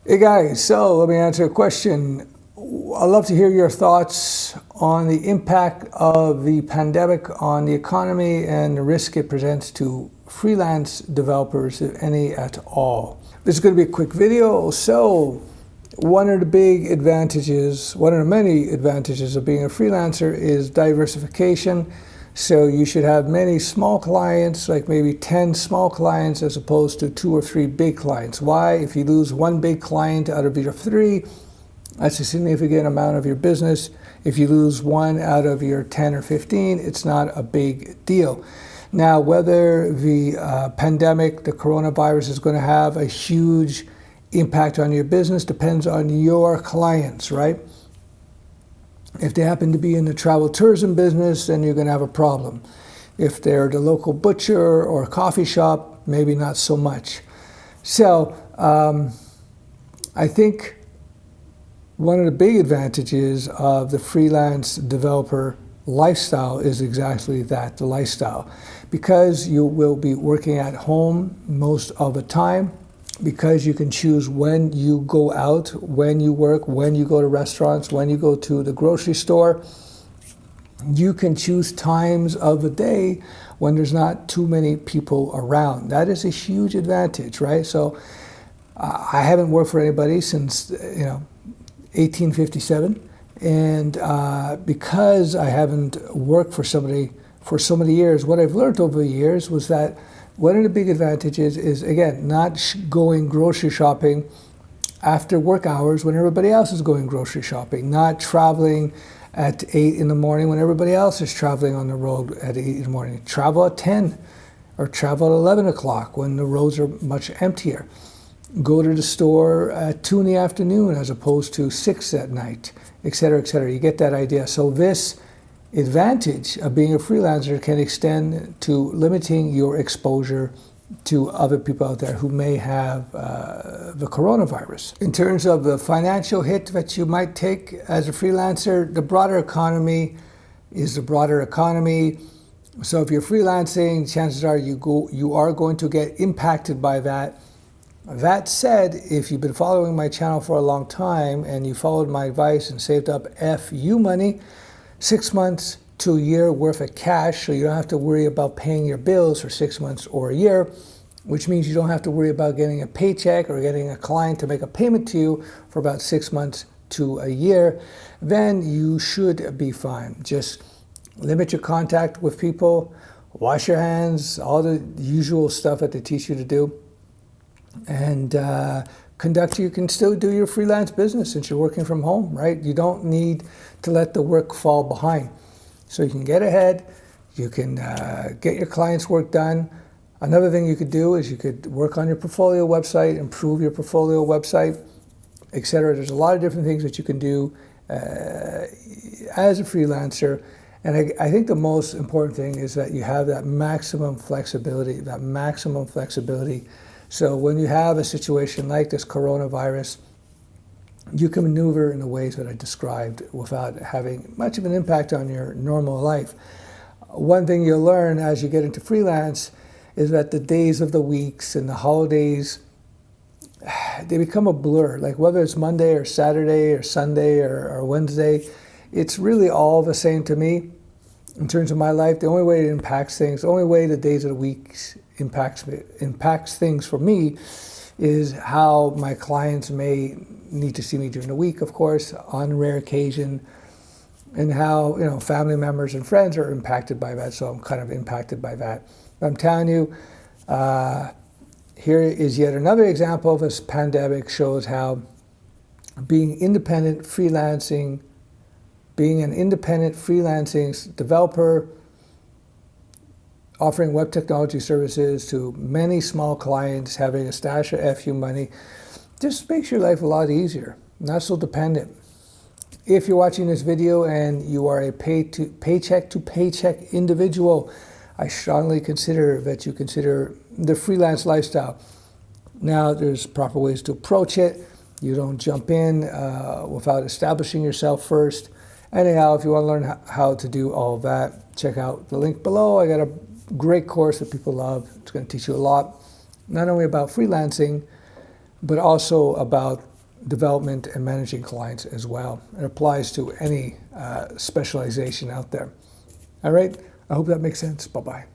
Hey guys, so let me answer a question. I'd love to hear your thoughts on the impact of the pandemic on the economy and the risk it presents to freelance developers, if any at all. This is going to be a quick video. So one of the big advantages, one of the many advantages of being a freelancer is diversification. So you should have many small clients, like maybe 10 small clients as opposed to 2 or 3 big clients. Why? If you lose one big client out of your 3, that's a significant amount of your business. If you lose one out of your 10 or 15, it's not a big deal. Now, whether the pandemic, the coronavirus, is going to have a huge impact on your business depends on your clients, right? If they happen to be in the travel tourism business, then you're going to have a problem. If they're the local butcher or coffee shop, maybe not so much. So I think one of the big advantages of the freelance developer lifestyle is exactly that, the lifestyle. Because you will be working at home most of the time, because you can choose when you go out, when you work, when you go to restaurants, when you go to the grocery store. You can choose times of the day when there's not too many people around. That is a huge advantage, right? So I haven't worked for anybody since 1857, and because I haven't worked for somebody for so many years, what I've learned over the years was that one of the big advantages is, again, not going grocery shopping after work hours when everybody else is going grocery shopping, not traveling at 8 in the morning when everybody else is traveling on the road at 8 in the morning. Travel at 10 or travel at 11 o'clock when the roads are much emptier. Go to the store at 2 in the afternoon as opposed to 6 at night, et cetera, et cetera. You get that idea. So this advantage of being a freelancer can extend to limiting your exposure to other people out there who may have the coronavirus. In terms of the financial hit that you might take as a freelancer, the broader economy is the broader economy. So if you're freelancing, chances are you are going to get impacted by that. That said, if you've been following my channel for a long time and you followed my advice and saved up FU money, 6 months to a year worth of cash, so you don't have to worry about paying your bills for 6 months or a year, which means you don't have to worry about getting a paycheck or getting a client to make a payment to you for about 6 months to a year, then you should be fine. Just limit your contact with people, wash your hands, all the usual stuff that they teach you to do, and you can still do your freelance business since you're working from home, right? You don't need to let the work fall behind. So you can get ahead, you can get your clients' work done. Another thing you could do is you could work on your portfolio website, improve your portfolio website, etc. There's a lot of different things that you can do as a freelancer. And I think the most important thing is that you have that maximum flexibility, So when you have a situation like this coronavirus, you can maneuver in the ways that I described without having much of an impact on your normal life. One thing you'll learn as you get into freelance is that the days of the weeks and the holidays, they become a blur. Like whether it's Monday or Saturday or Sunday or Wednesday, it's really all the same to me. In terms of my life, the only way it impacts things, the only way the days of the weeks impacts things for me is how my clients may need to see me during the week, of course, on rare occasion, and how family members and friends are impacted by that. So I'm kind of impacted by that. But I'm telling you, here is yet another example of this pandemic shows how being an independent freelancing developer, offering web technology services to many small clients, having a stash of FU money, just makes your life a lot easier, not so dependent. If you're watching this video and you are a paycheck to paycheck individual, I strongly consider that you consider the freelance lifestyle. Now, there's proper ways to approach it. You don't jump in without establishing yourself first. Anyhow, if you want to learn how to do all of that, check out the link below. I got a great course that people love. It's going to teach you a lot, not only about freelancing, but also about development and managing clients as well. It applies to any specialization out there. All right, I hope that makes sense. Bye-bye.